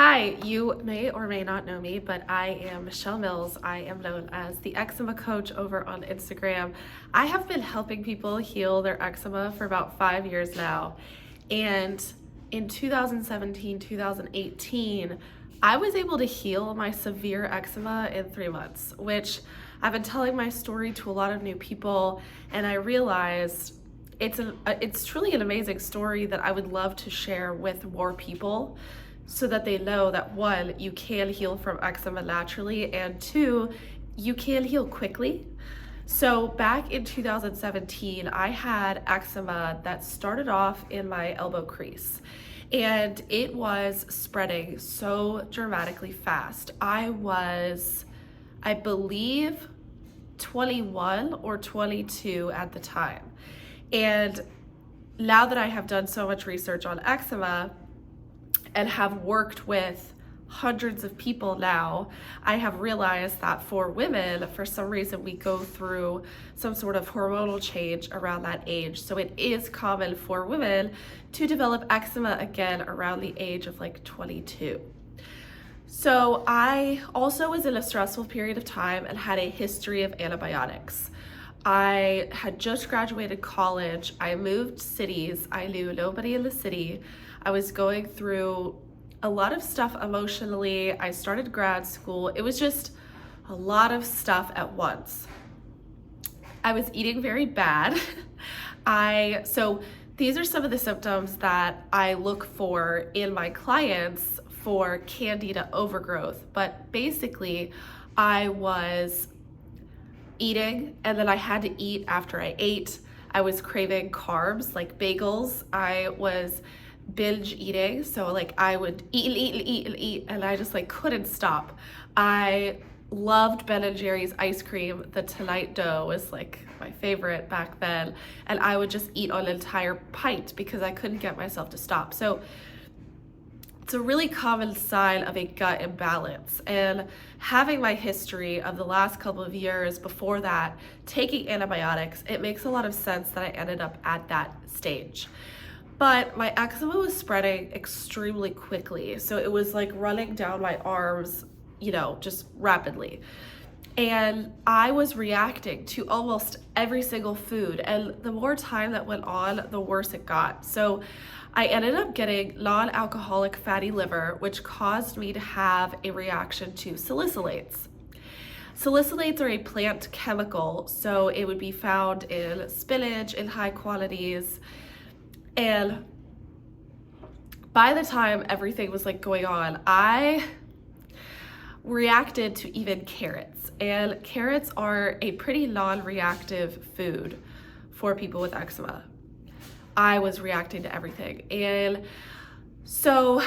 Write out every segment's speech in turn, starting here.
Hi, you may or may not know me, but I am Michelle Mills. I am known as the eczema coach over on Instagram. I have been helping people heal their eczema for about 5 years now. And in 2017, 2018, I was able to heal my severe eczema in 3 months, which I've been telling my story to a lot of new people, and I realized it's truly an amazing story that I would love to share with more people so that they know that one, you can heal from eczema naturally, and two, you can heal quickly. So back in 2017, I had eczema that started off in my elbow crease, and it was spreading so dramatically fast. I believe, 21 or 22 at the time. And now that I have done so much research on eczema and have worked with hundreds of people now, I have realized that for women, for some reason, we go through some sort of hormonal change around that age. So it is common for women to develop eczema again around the age of like 22. So I also was in a stressful period of time and had a history of antibiotics. I had just graduated college. I moved cities. I knew nobody in the city. I was going through a lot of stuff emotionally. I started grad school. It was just a lot of stuff at once. I was eating very bad. So these are some of the symptoms that I look for in my clients for candida overgrowth. But basically, I was eating, and then I had to eat after I ate. I was craving carbs like bagels. I was binge eating, so like I would eat, and I just like couldn't stop. I loved Ben & Jerry's ice cream. The Tonight Dough was like my favorite back then, and I would just eat an entire pint because I couldn't get myself to stop. So it's a really common sign of a gut imbalance, and having my history of the last couple of years before that taking antibiotics, it makes a lot of sense that I ended up at that stage. But my eczema was spreading extremely quickly, so it was like running down my arms, just rapidly. And I was reacting to almost every single food, and the more time that went on, the worse it got. So I ended up getting non-alcoholic fatty liver, which caused me to have a reaction to salicylates. Salicylates are a plant chemical, so it would be found in spinach in high quantities. And by the time everything was like going on, I reacted to even carrots. And carrots are a pretty non-reactive food for people with eczema. I was reacting to everything. And so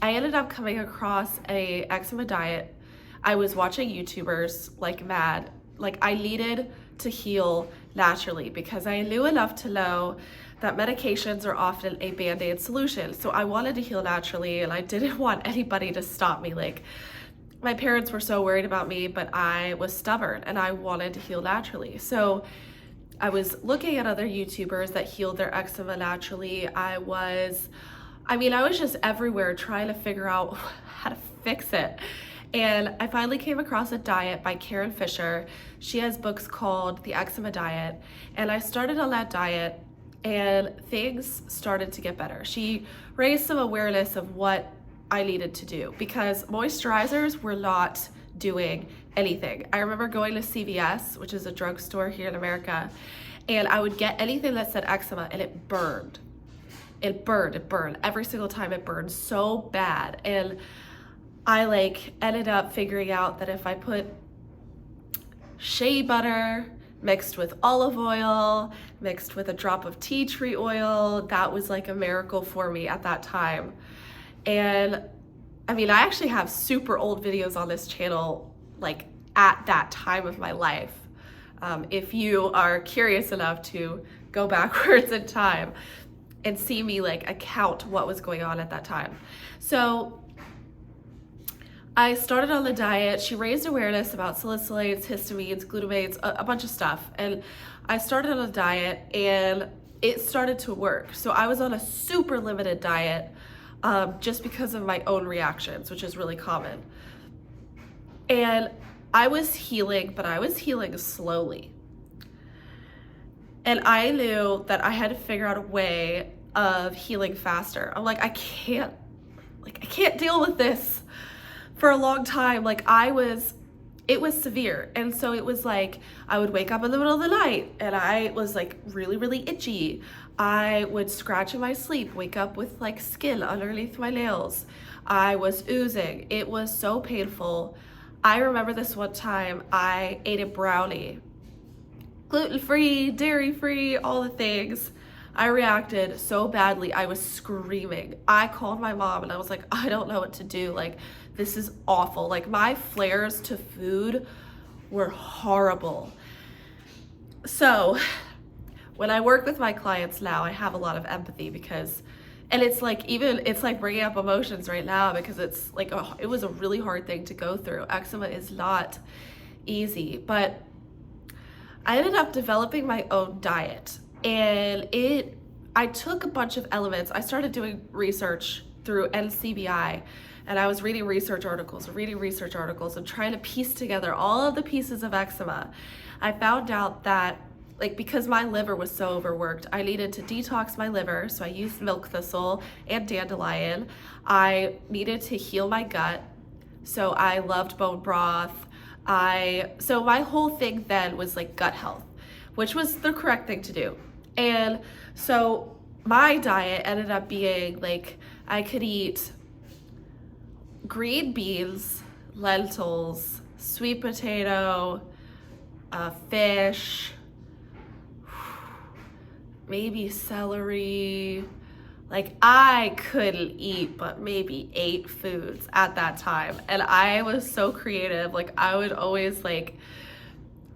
I ended up coming across a eczema diet. I was watching YouTubers like mad. Like I needed to heal naturally because I knew enough to know that medications are often a band-aid solution. So I wanted to heal naturally, and I didn't want anybody to stop me. Like my parents were so worried about me, but I was stubborn and I wanted to heal naturally. So I was looking at other YouTubers that healed their eczema naturally. I was just everywhere trying to figure out how to fix it. And I finally came across a diet by Karen Fisher. She has books called The Eczema Diet. And I started on that diet and things started to get better. She raised some awareness of what I needed to do because moisturizers were not doing anything. I remember going to CVS, which is a drugstore here in America, and I would get anything that said eczema and it burned. It burned. Every single time it burned so bad. And I ended up figuring out that if I put shea butter mixed with olive oil, mixed with a drop of tea tree oil, that was like a miracle for me at that time. And I actually have super old videos on this channel, like at that time of my life. If you are curious enough to go backwards in time and see me like account what was going on at that time. So I started on the diet. She raised awareness about salicylates, histamines, glutamates, a bunch of stuff. And I started on a diet and it started to work. So I was on a super limited diet just because of my own reactions, which is really common. And I was healing, but I was healing slowly. And I knew that I had to figure out a way of healing faster. I'm like, I can't deal with this for a long time. Like it was severe. And so it was like, I would wake up in the middle of the night and I was like really, really itchy. I would scratch in my sleep, wake up with like skin underneath my nails. I was oozing. It was so painful. I remember this one time I ate a brownie, gluten-free, dairy-free, all the things. I reacted so badly. I was screaming. I called my mom and I was like, I don't know what to do. Like, this is awful. Like, my flares to food were horrible. So when I work with my clients now, I have a lot of empathy because, and it's like bringing up emotions right now because it's like, it was a really hard thing to go through. Eczema is not easy, but I ended up developing my own diet, and I took a bunch of elements. I started doing research through NCBI, and I was reading research articles and trying to piece together all of the pieces of eczema. I found out that, like, because my liver was so overworked, I needed to detox my liver, so I used milk thistle and dandelion. I needed to heal my gut, so I loved bone broth. So my whole thing then was like gut health, which was the correct thing to do. And so my diet ended up being like, I could eat green beans, lentils, sweet potato, fish, maybe celery. Like, I couldn't eat but maybe 8 foods at that time. And I was so creative. Like, I would always like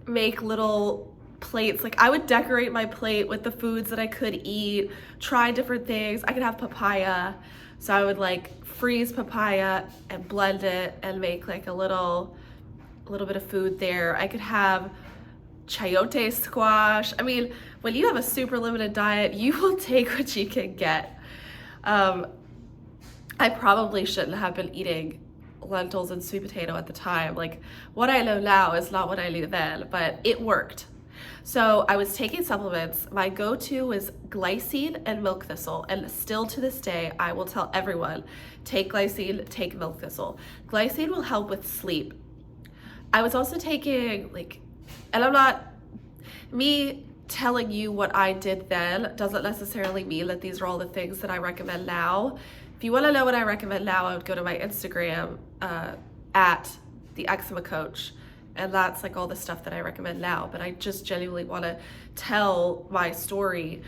make little plates. Like, I would decorate my plate with the foods that I could eat, try different things. I could have papaya. So I would like freeze papaya and blend it and make like a little bit of food there. I could have chayote squash. I mean, when you have a super limited diet, you will take what you can get. I probably shouldn't have been eating lentils and sweet potato at the time. Like, what I know now is not what I knew then, but it worked. So I was taking supplements. My go-to was glycine and milk thistle, and still to this day, I will tell everyone, take glycine, take milk thistle. Glycine will help with sleep. I was also taking me telling you what I did then doesn't necessarily mean that these are all the things that I recommend now. If you want to know what I recommend now, I would go to my Instagram at the Eczema Coach, and that's like all the stuff that I recommend now. But I just genuinely want to tell my story.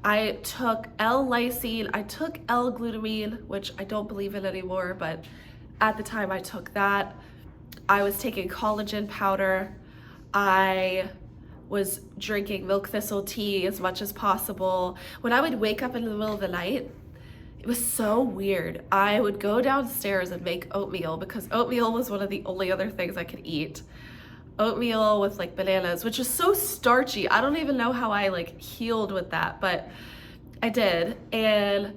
I took L-lysine, I took L-glutamine, which I don't believe in anymore, but at the time I took that. I was taking collagen powder. I was drinking milk thistle tea as much as possible. When I would wake up in the middle of the night, it was so weird. I would go downstairs and make oatmeal because oatmeal was one of the only other things I could eat. Oatmeal with like bananas, which is so starchy. I don't even know how I like healed with that, but I did. And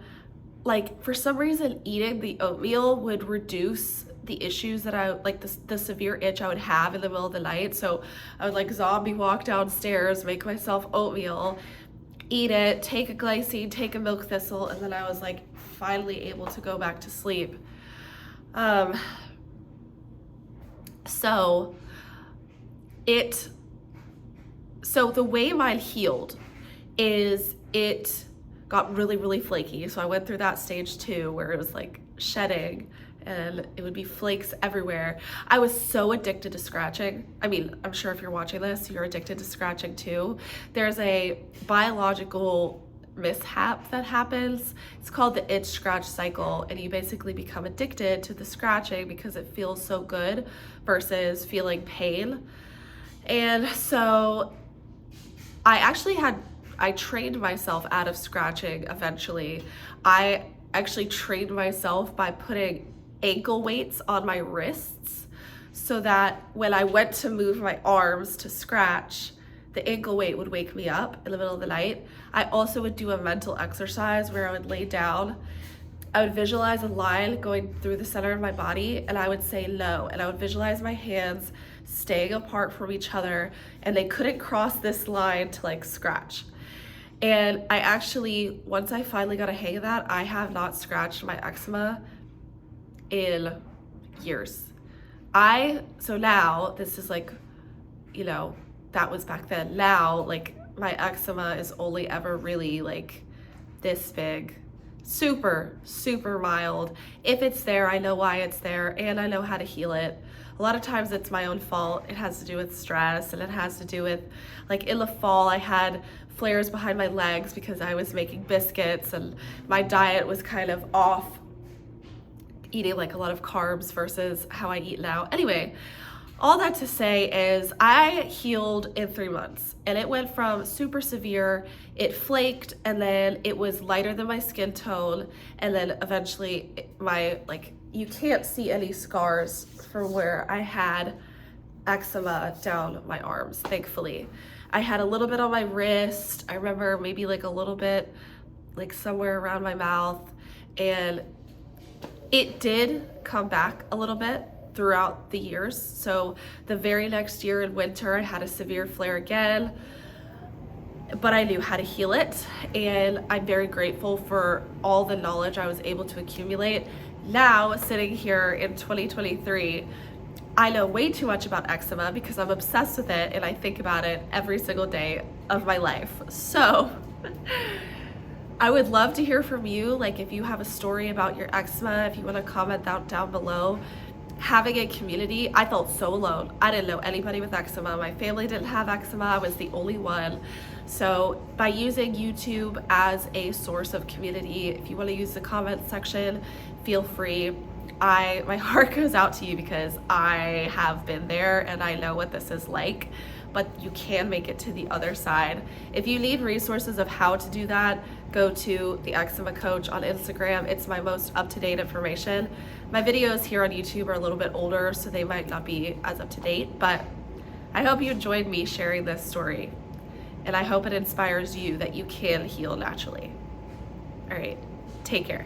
like, for some reason, eating the oatmeal would reduce the issues that I like, the severe itch I would have in the middle of the night. So I would like zombie walk downstairs, make myself oatmeal, eat it, take a glycine, take a milk thistle, and then I was like finally able to go back to sleep. So the way mine healed is it got really, really flaky. So I went through that stage 2 where it was like shedding and it would be flakes everywhere. I was so addicted to scratching. I mean, I'm sure if you're watching this, you're addicted to scratching too. There's a biological mishap that happens. It's called the itch scratch cycle, and you basically become addicted to the scratching because it feels so good versus feeling pain. And so I trained myself out of scratching eventually. I actually trained myself by putting ankle weights on my wrists so that when I went to move my arms to scratch, the ankle weight would wake me up in the middle of the night. I also would do a mental exercise where I would lay down I would visualize a line going through the center of my body, and I would say low, and I would visualize my hands staying apart from each other, and they couldn't cross this line to like scratch. And I actually, once I finally got a hang of that, I have not scratched my eczema in years. So now, this is like, you know, that was back then. Now, like, my eczema is only ever really like this big, super, super mild. If it's there, I know why it's there, and I know how to heal it. A lot of times it's my own fault. It has to do with stress, and it has to do with, like, in the fall, I had flares behind my legs because I was making biscuits, and my diet was kind of off, eating like a lot of carbs versus how I eat now. Anyway, all that to say is I healed in 3 months, and it went from super severe, it flaked, and then it was lighter than my skin tone, and then eventually you can't see any scars from where I had eczema down my arms, thankfully. I had a little bit on my wrist. I remember maybe like a little bit like somewhere around my mouth, and it did come back a little bit throughout the years. So the very next year in winter, I had a severe flare again, but I knew how to heal it, and I'm very grateful for all the knowledge I was able to accumulate. Now, sitting here in 2023, I know way too much about eczema because I'm obsessed with it, and I think about it every single day of my life. So I would love to hear from you. Like, if you have a story about your eczema, if you want to comment down below. Having a community, I felt so alone. I didn't know anybody with eczema. My family didn't have eczema. I was the only one. So by using YouTube as a source of community, if you want to use the comment section, feel free. My heart goes out to you because I have been there and I know what this is like, but you can make it to the other side. If you need resources of how to do that, go to the Eczema Coach on Instagram. It's my most up-to-date information. My videos here on YouTube are a little bit older, so they might not be as up-to-date, but I hope you enjoyed me sharing this story, and I hope it inspires you that you can heal naturally. All right, take care.